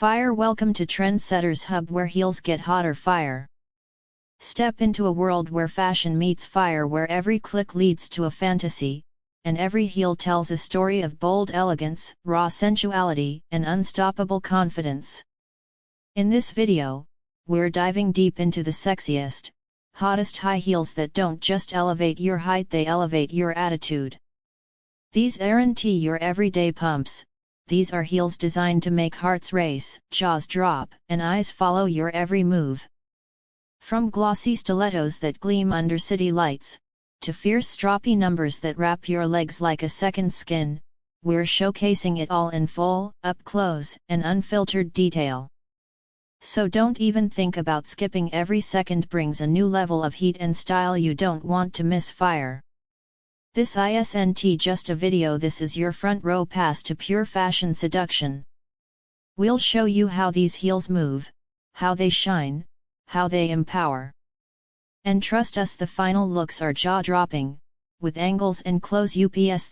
Fire. Welcome to Trendsetters Hub, where heels get hotter. Fire. Step into a world where fashion meets fire, where every click leads to a fantasy, and every heel tells a story of bold elegance, raw sensuality, and unstoppable confidence. In this video, we're diving deep into the sexiest, hottest high heels that don't just elevate your height, they elevate your attitude. These aren't your everyday pumps. These are heels designed to make hearts race, jaws drop, and eyes follow your every move. From glossy stilettos that gleam under city lights, to fierce stroppy numbers that wrap your legs like a second skin, we're showcasing it all in full, up-close, and unfiltered detail. So don't even think about skipping. Every second brings a new level of heat and style you don't want to miss. Fire. This isn't just a video, this is your front row pass to pure fashion seduction. We'll show you how these heels move, how they shine, how they empower. And trust us, the final looks are jaw-dropping, with angles and close-ups that